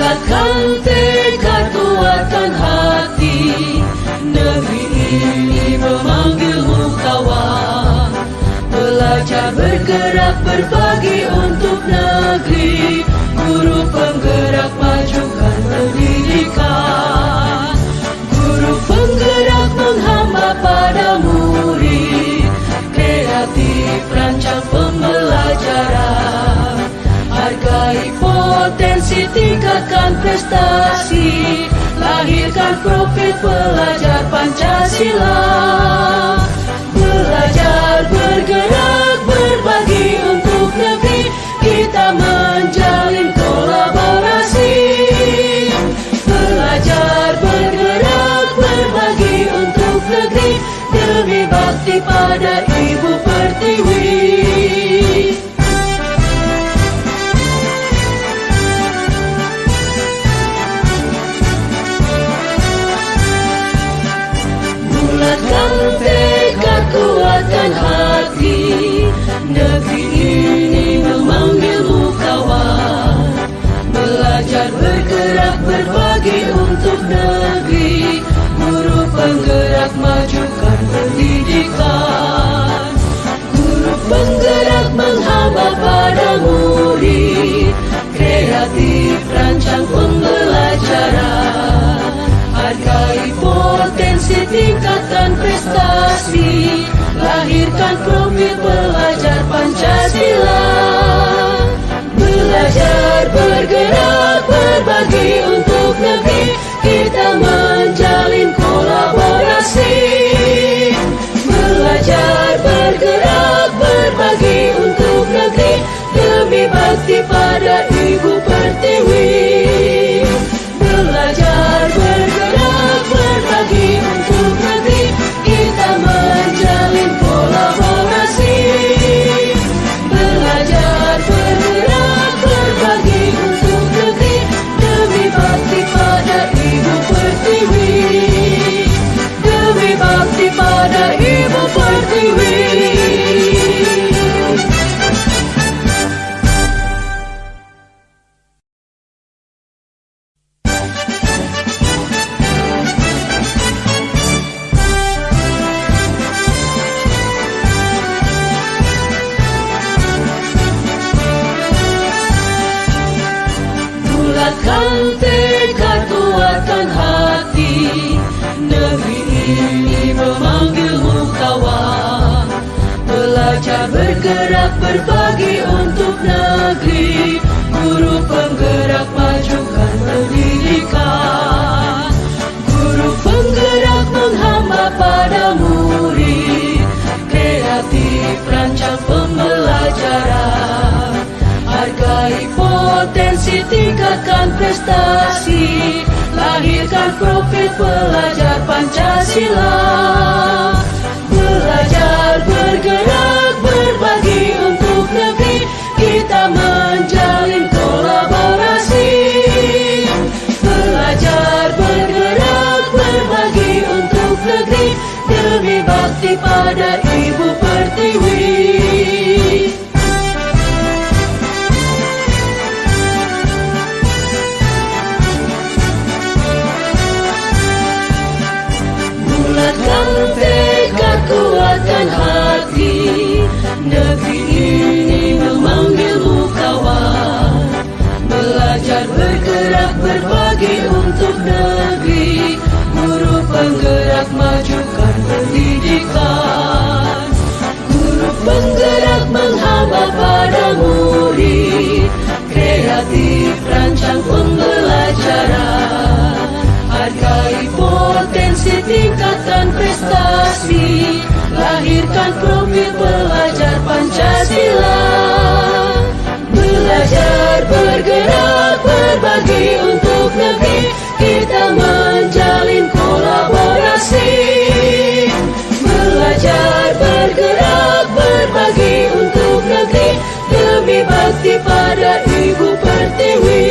Bulatkan tekad, kuatkan hati, negeri ini memanggilmu kawan. Belajar, bergerak, berbagi untuk negeri. Guru penggerak, majukan pendidikan. Guru penggerak menghamba pada murid. Kreatif, rancang pembelajaran. Hargai potensi, tingkatkan prestasi. Lahirkan profil pelajar Pancasila. Belajar, bergerak, berbagi untuk negeri. Kita menjalin kolaborasi. Belajar, bergerak, berbagi untuk negeri. Demi bakti pada Ibu Pertiwi. Bulatkan tekad, kuatkan hati, negeri ini memanggilmu kawan. Belajar, bergerak, berbagi untuk negeri. Guru penggerak, majukan pendidikan. Guru penggerak menghamba pada murid. Kreatif, rancang pembelajaran. Hargai potensi, tingkatkan prestasi. Lahirkan profil pelajar Pancasila. Belajar, bergerak, berbagi untuk negeri. Kita menjalin kolaborasi. Belajar, bergerak, berbagi untuk negeri. Demi bakti pada Ibu Pertiwi. Belajar, bergerak, berbagi untuk negeri. Kita menjalin kolaborasi. Belajar, bergerak, berbagi untuk negeri. Demi bakti pada Ibu Pertiwi. Demi bakti pada Ibu Pertiwi. Bulatkan tekad, kuatkan hati, negeri ini memanggilmu kawan. Belajar, bergerak, berbagi untuk negeri. Guru penggerak, majukan pendidikan. Guru penggerak menghamba pada murid. Kreatif, rancang pembelajaran. Hargai potensi, tingkatkan prestasi. Lahirkan profil pelajar Pancasila. Belajar, bergerak, berbagi untuk negeri. Kita menjalin kolaborasi. Belajar, bergerak, berbagi untuk negeri. Demi bakti pada Ibu Pertiwi. Bulatkan tekad, kuatkan hati, negeri ini memanggilmu kawan. Belajar, bergerak, berbagi untuk negeri. Guru penggerak, majukan pendidikan. Guru penggerak menghamba pada murid. Kreatif, rancang pembelajaran. Hargai potensi, tingkatkan prestasi. Lahirkan profil pelajar Pancasila. Belajar, bergerak, berbagi untuk negeri. Kita menjalin kolaborasi. Belajar, bergerak, berbagi untuk negeri. Demi bakti pada Ibu Pertiwi.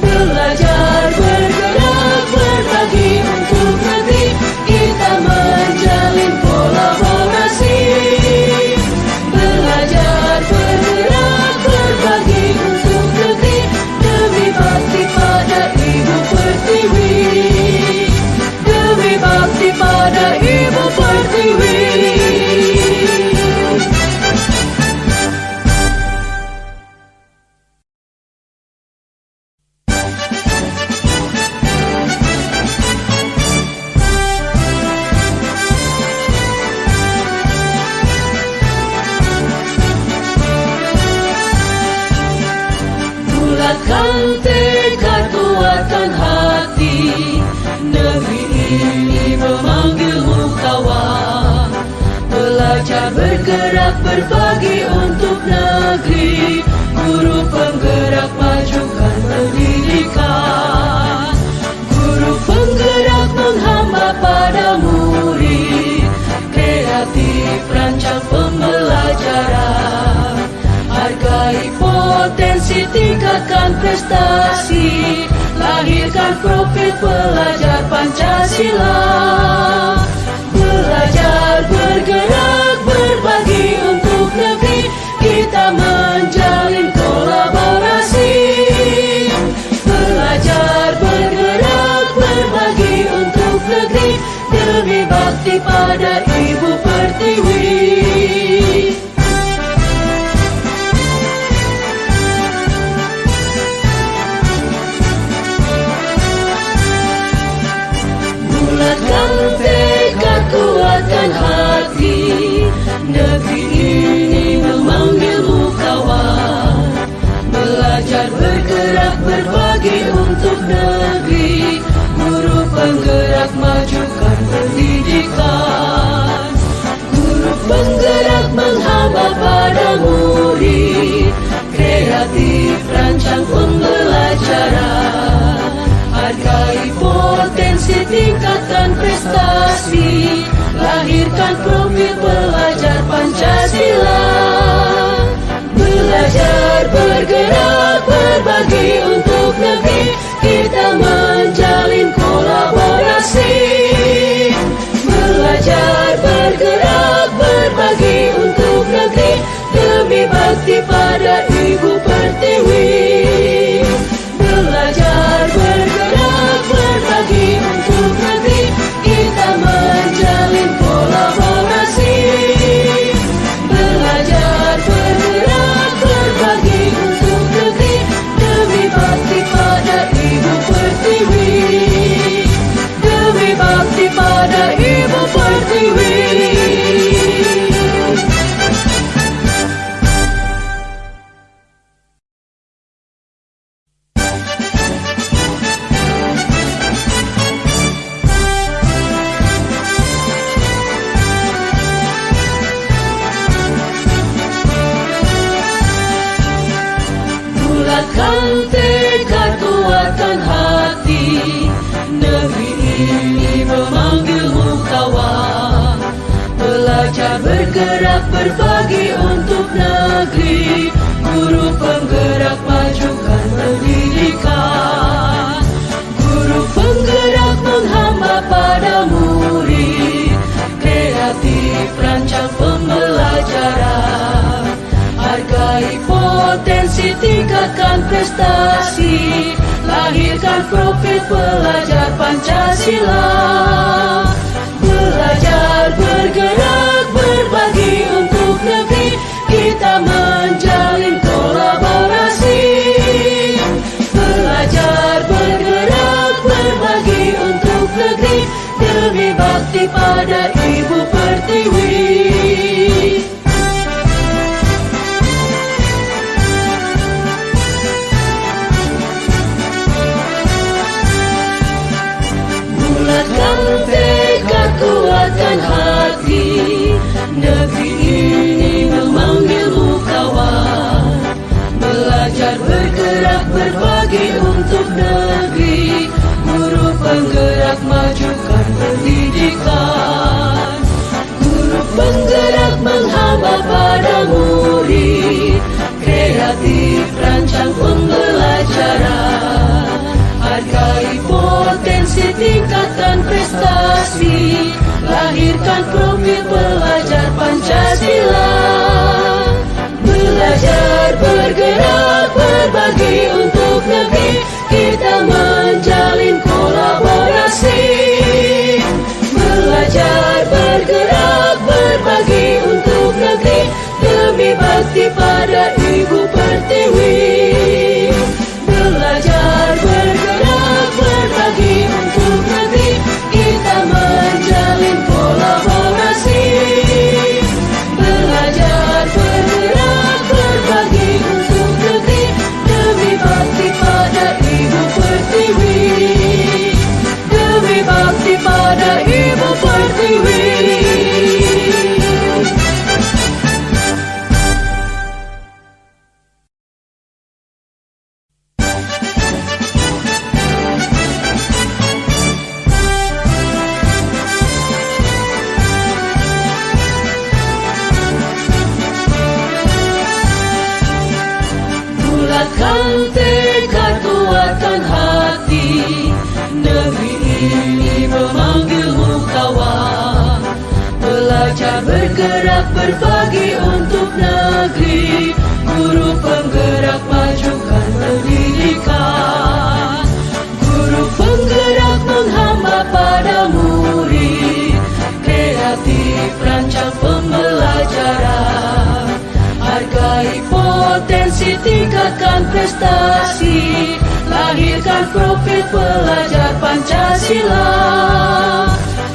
Belajar, bergerak, berbagi untuk negeri. Kita menjalin kolaborasi. Belajar, bergerak, berbagi untuk negeri. Bulatkan tekad, kuatkan hati. Negeri ini memanggilmu kawan. Belajar, bergerak, berbagi untuk negeri. Guru penggerak, majukan pendidikan. Guru penggerak menghamba pada murid. Kreatif, rancang pembelajaran. Hargai potensi, tingkatkan prestasi. Lahirkan profil pelajar Pancasila. Belajar, bergerak, berbagi untuk negeri. Kita menjalin kolaborasi. Belajar, bergerak, berbagi untuk negeri. Demi bakti pada Ibu Pertiwi. Bulatkan tekad, kuatkan hati. Negeri ini memanggilmu kawan. Belajar, bergerak, berbagi untuk negeri. Guru penggerak, majukan pendidikan. Guru penggerak menghamba pada murid. Kreatif, rancang pembelajaran. Hargai potensi, tingkatkan prestasi. Lahirkan profil pelajar Pancasila. Belajar, bergerak, berbagi untuk negeri. Kita menjalin kolaborasi. Belajar, bergerak, berbagi untuk negeri. Demi bakti pada Ibu Pertiwi. Belajar, bergerak, berbagi untuk negeri. Kita menjalin kolaborasi. Belajar, bergerak, berbagi untuk negeri. Demi bakti pada Ibu Pertiwi. Demi bakti pada Ibu Pertiwi. Bulatkan tekad, kuatkan hati. Negeri ini memanggilmu kawan. Belajar, bergerak, berbagi untuk negeri. Guru penggerak, majukan pendidikan. Guru penggerak menghamba pada murid. Kreatif, rancang pembelajaran. Hargai potensi, tingkatkan prestasi. Lahirkan profil pelajar Pancasila. Belajar, bergerak, berbagi untuk negeri. Kita menjalin kolaborasi. Belajar, bergerak, berbagi untuk negeri. Demi bakti pada Ibu Pertiwi. Bulatkan tekad, kuatkan hati. Negeri ini memanggilmu kawan. Belajar, bergerak, berbagi untuk negeri. Guru penggerak, majukan pendidikan. Guru penggerak menghamba pada murid. Kreatif, rancang pembelajaran. Hargai potensi, tingkatkan prestasi. Lahirkan profil pelajar Pancasila. Belajar, bergerak, berbagi untuk negeri. Kita berbagi untuk negeri, guru penggerak majukan pendidikan. Guru penggerak menghamba pada murid, kreatif rancang pembelajaran. Hargai potensi, tingkatkan prestasi, lahirkan profil pelajar Pancasila.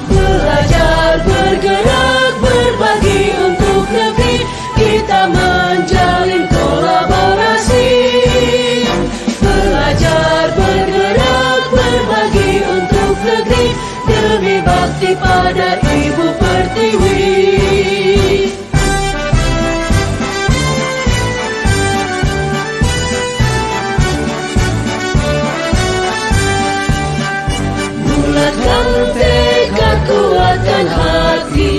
Belajar, bergerak, berbagi untuk negeri, kita menjalin kolaborasi. Belajar, bergerak, berbagi untuk negeri, demi bakti pada Ibu Pertiwi. Bulatkan tekad, kuatkan hati,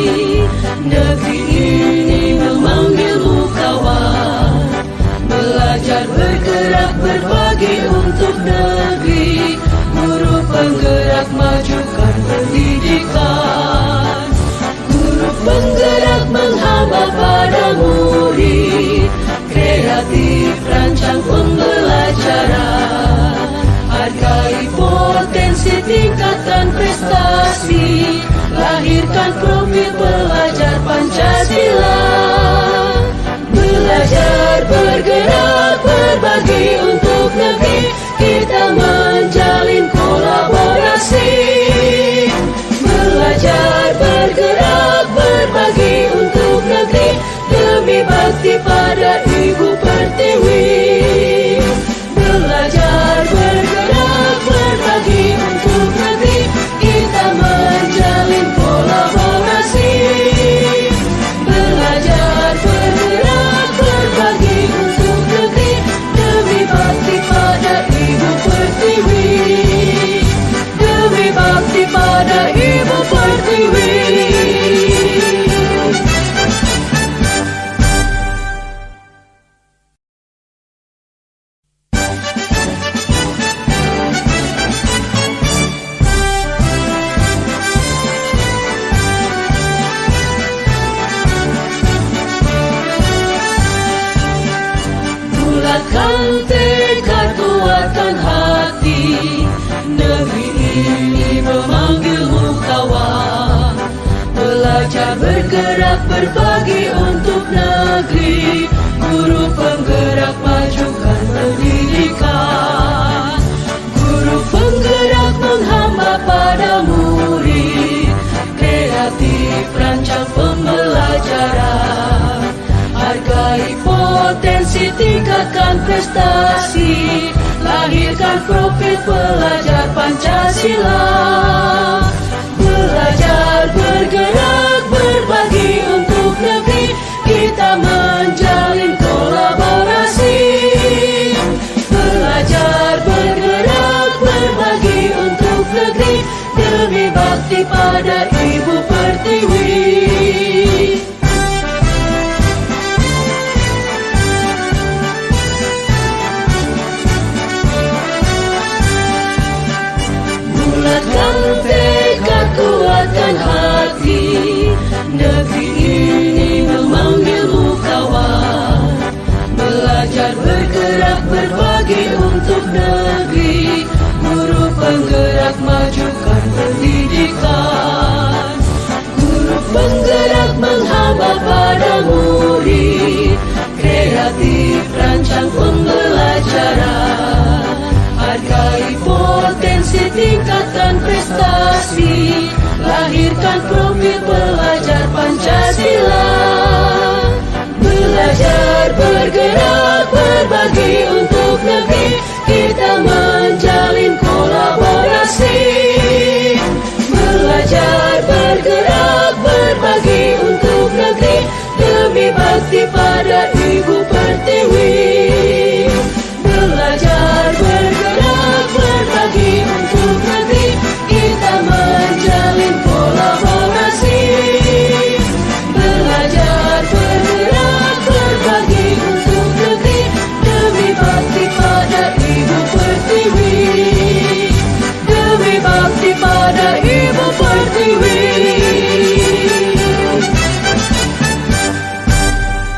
negeri ini memanggilmu kawan. Belajar, bergerak, berbagi untuk negeri, guru penggerak majukan pendidikan. Guru penggerak menghamba pada murid, kreatif rancang pembelajaran. Hargai potensi, tingkatkan prestasi, lahirkan profil pelajar Pancasila. Belajar, bergerak, berbagi untuk negeri, kita menjalin kolaborasi. Belajar, bergerak, berbagi untuk negeri, demi bakti pada Ibu Pertiwi. Belajar, bergerak, berbagi untuk negeri, kita menjalin kolaborasi. Belajar, bergerak, berbagi untuk negeri, demi bakti pada Ibu Pertiwi. Demi bakti pada Ibu Pertiwi. Bulatkan tekad, kuatkan hati, negeri ini memanggilmu kawan. Belajar, bergerak, berbagi untuk negeri, guru penggerak majukan pendidikan. Guru penggerak menghamba pada murid, kreatif rancang pembelajaran. Hargai potensi, tingkatkan prestasi, lahirkan profil pelajar Pancasila. Belajar, bergerak, berbagi untuk negeri, kita menjalin kolaborasi. Belajar, bergerak, berbagi untuk negeri, demi bakti pada Ibu Pertiwi. Bulatkan tekad, kuatkan hati, negeri ini memanggilmu kawan. Belajar, bergerak, berbagi untuk negeri, guru penggerak majukan pendidikan. Guru penggerak menghamba pada murid, kreatif rancang pembelajaran. Hargai potensi, tingkatkan prestasi, lahirkan profil pelajar Pancasila. Belajar, bergerak, berbagi untuk negeri, kita menjalin kolaborasi. Belajar, bergerak, berbagi untuk negeri, demi bakti pada Ibu Pertiwi. Belajar, bergerak, berbagi untuk negeri, kita menjalin kolaborasi. Belajar, bergerak, berbagi untuk negeri, demi bakti pada Ibu Pertiwi. Demi bakti pada Ibu Pertiwi.